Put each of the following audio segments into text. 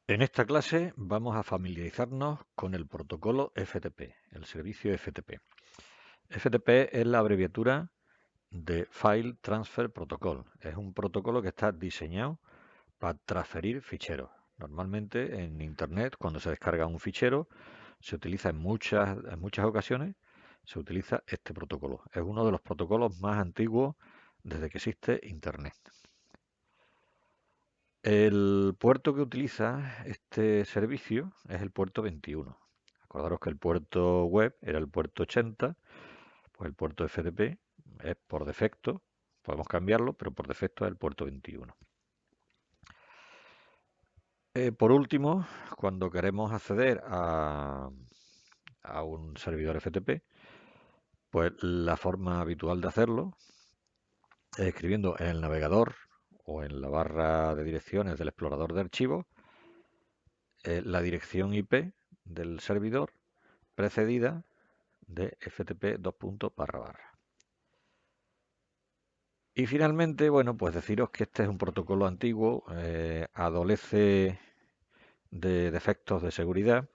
En esta clase vamos a familiarizarnos con el protocolo FTP, el servicio FTP. FTP es la abreviatura de File Transfer Protocol. Es un protocolo que está diseñado para transferir ficheros. Normalmente en Internet, cuando se descarga un fichero, se utiliza en muchas ocasiones, se utiliza este protocolo. Es uno de los protocolos más antiguos desde que existe Internet. El puerto que utiliza este servicio es el puerto 21. Acordaros que el puerto web era el puerto 80, pues el puerto FTP es por defecto, podemos cambiarlo, pero por defecto es el puerto 21. Por último, cuando queremos acceder a un servidor FTP, pues la forma habitual de hacerlo es escribiendo en el navegador o en la barra de direcciones del explorador de archivos la dirección IP del servidor precedida de ftp //. Y finalmente, bueno, pues deciros que este es un protocolo antiguo, adolece de defectos de seguridad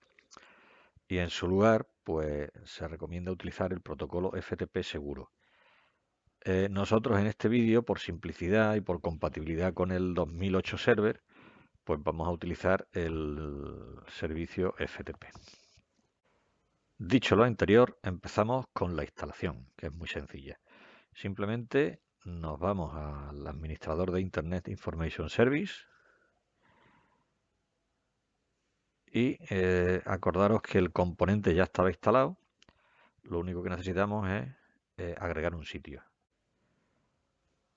y en su lugar, pues se recomienda utilizar el protocolo FTP seguro. Nosotros en este vídeo, por simplicidad y por compatibilidad con el 2008 server, pues vamos a utilizar el servicio FTP. Dicho lo anterior, empezamos con la instalación, que es muy sencilla. Simplemente nos vamos al administrador de Internet Information Service y acordaros que el componente ya estaba instalado. Lo único que necesitamos es agregar un sitio.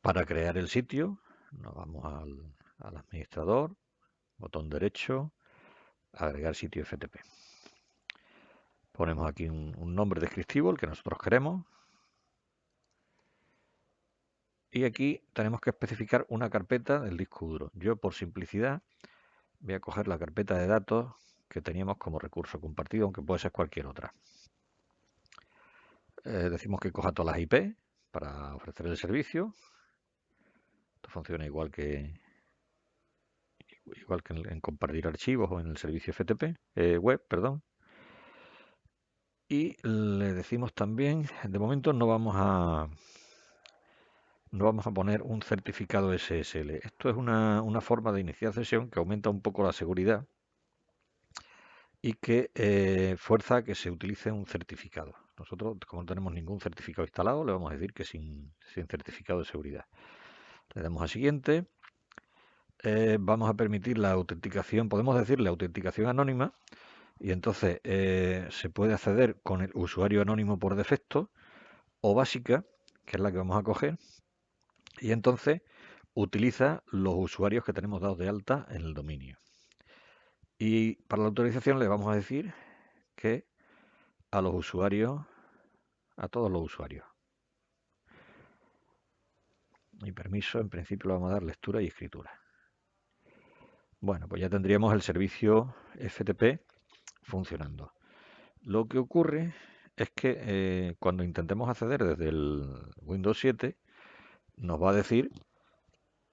Para crear el sitio, nos vamos al administrador, botón derecho, agregar sitio FTP. Ponemos aquí un nombre descriptivo, el que nosotros queremos. Y aquí tenemos que especificar una carpeta del disco duro. Yo, por simplicidad, voy a coger la carpeta de datos que teníamos como recurso compartido, aunque puede ser cualquier otra. Decimos que coja todas las IP para ofrecer el servicio. Esto funciona igual que en compartir archivos o en el servicio FTP, web, perdón. Y le decimos también, de momento no vamos a poner un certificado SSL. Esto es una forma de iniciar sesión que aumenta un poco la seguridad y que fuerza a que se utilice un certificado. Nosotros, como no tenemos ningún certificado instalado, le vamos a decir que sin certificado de seguridad. Le damos a siguiente. Vamos a permitir la autenticación, podemos decirle autenticación anónima, y entonces se puede acceder con el usuario anónimo por defecto o básica, que es la que vamos a coger, y entonces utiliza los usuarios que tenemos dados de alta en el dominio. Y para la autorización le vamos a decir que a los usuarios, a todos los usuarios. Y permiso, en principio le vamos a dar lectura y escritura. Bueno, pues ya tendríamos el servicio FTP funcionando. Lo que ocurre es que cuando intentemos acceder desde el Windows 7, nos va a decir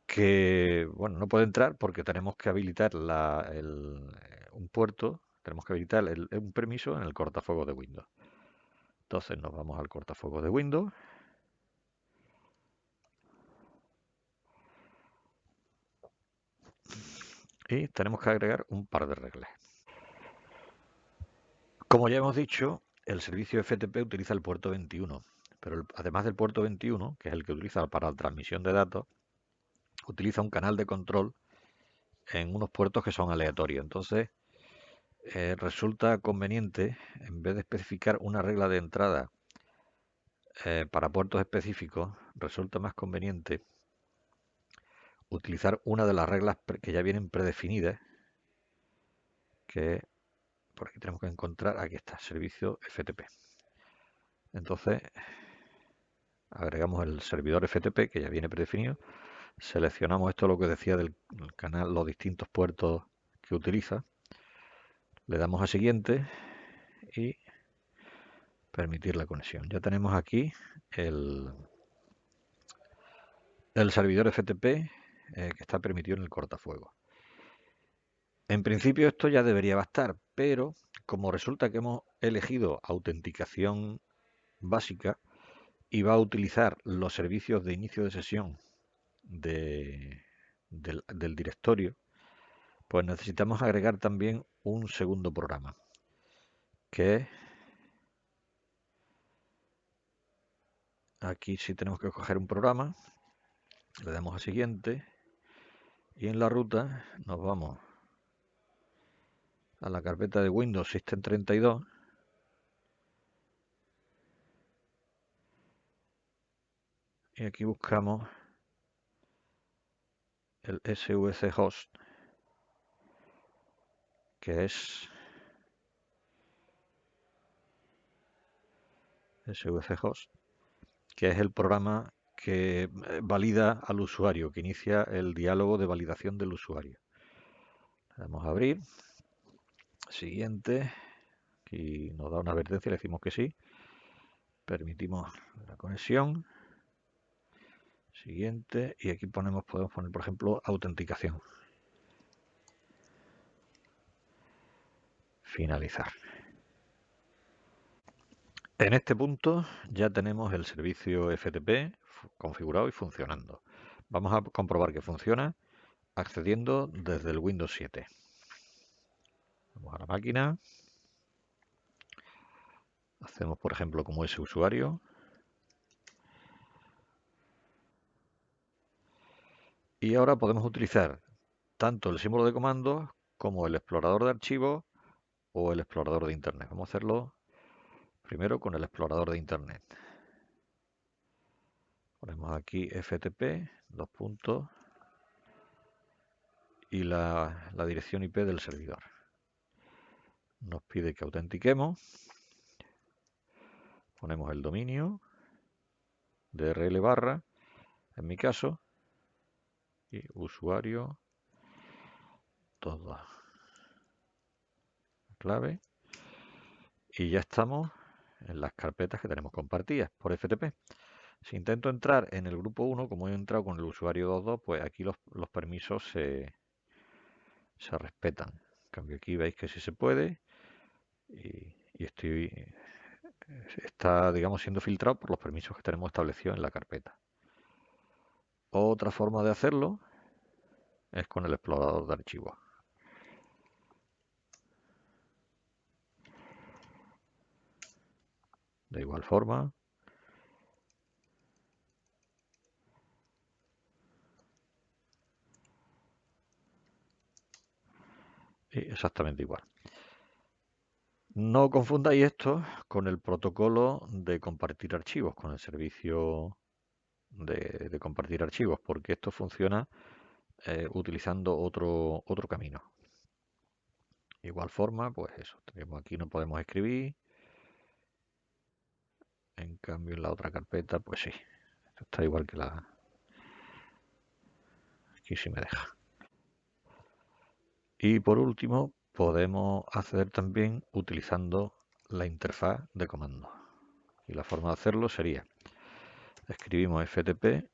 que, bueno, no puede entrar porque tenemos que habilitar un puerto, tenemos que habilitar un permiso en el cortafuegos de Windows. Entonces nos vamos al cortafuegos de Windows. Y tenemos que agregar un par de reglas. Como ya hemos dicho, el servicio FTP utiliza el puerto 21, pero además del puerto 21, que es el que utiliza para la transmisión de datos, utiliza un canal de control en unos puertos que son aleatorios. Entonces, resulta conveniente, en vez de especificar una regla de entrada para puertos específicos, resulta más conveniente utilizar una de las reglas que ya vienen predefinidas, que por aquí tenemos que encontrar, aquí está, servicio FTP. Entonces, agregamos el servidor FTP que ya viene predefinido, seleccionamos esto, lo que decía del canal, los distintos puertos que utiliza, le damos a siguiente y permitir la conexión. Ya tenemos aquí el servidor FTP que está permitido en el cortafuegos. En principio esto ya debería bastar, pero como resulta que hemos elegido autenticación básica y va a utilizar los servicios de inicio de sesión del directorio, pues necesitamos agregar también un segundo programa, que es, aquí sí tenemos que coger un programa, le damos a siguiente y en la ruta nos vamos a la carpeta de Windows System 32 y aquí buscamos el SVC host, que es SVC host, que es el programa que valida al usuario, que inicia el diálogo de validación del usuario. Le damos a abrir, siguiente, aquí nos da una advertencia, le decimos que sí, permitimos la conexión, siguiente, y aquí podemos poner, por ejemplo, autenticación. Finalizar. En este punto ya tenemos el servicio FTP configurado y funcionando. Vamos a comprobar que funciona accediendo desde el Windows 7. Vamos a la máquina. Hacemos, por ejemplo, como ese usuario. Y ahora podemos utilizar tanto el símbolo de comando como el explorador de archivos o el explorador de Internet. Vamos a hacerlo primero con el explorador de Internet. Ponemos aquí FTP, dos puntos, y la dirección IP del servidor. Nos pide que autentiquemos. Ponemos el dominio, DRL barra, en mi caso, y usuario, todo. Clave. Y ya estamos en las carpetas que tenemos compartidas por FTP. Si intento entrar en el grupo 1, como he entrado con el usuario 22, pues aquí los permisos se respetan. En cambio aquí veis que sí se puede y está, digamos, siendo filtrado por los permisos que tenemos establecidos en la carpeta. Otra forma de hacerlo es con el explorador de archivos. De igual forma, y exactamente igual. No confundáis esto con el protocolo de compartir archivos, con el servicio de compartir archivos, porque esto funciona utilizando otro camino. De igual forma, pues eso, tenemos aquí no podemos escribir, en cambio en la otra carpeta, pues sí, esto está igual que la... Aquí sí me deja. Y por último, podemos acceder también utilizando la interfaz de comando. Y la forma de hacerlo sería, escribimos FTP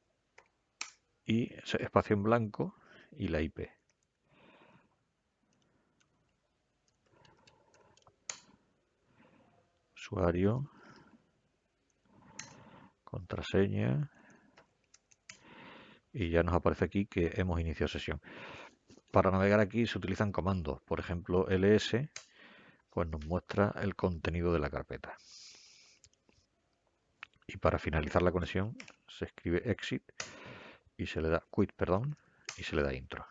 y espacio en blanco y la IP. Usuario, contraseña, y ya nos aparece aquí que hemos iniciado sesión. Para navegar aquí se utilizan comandos, por ejemplo ls, pues nos muestra el contenido de la carpeta. Y para finalizar la conexión se escribe exit y se le da quit, perdón, y se le da intro.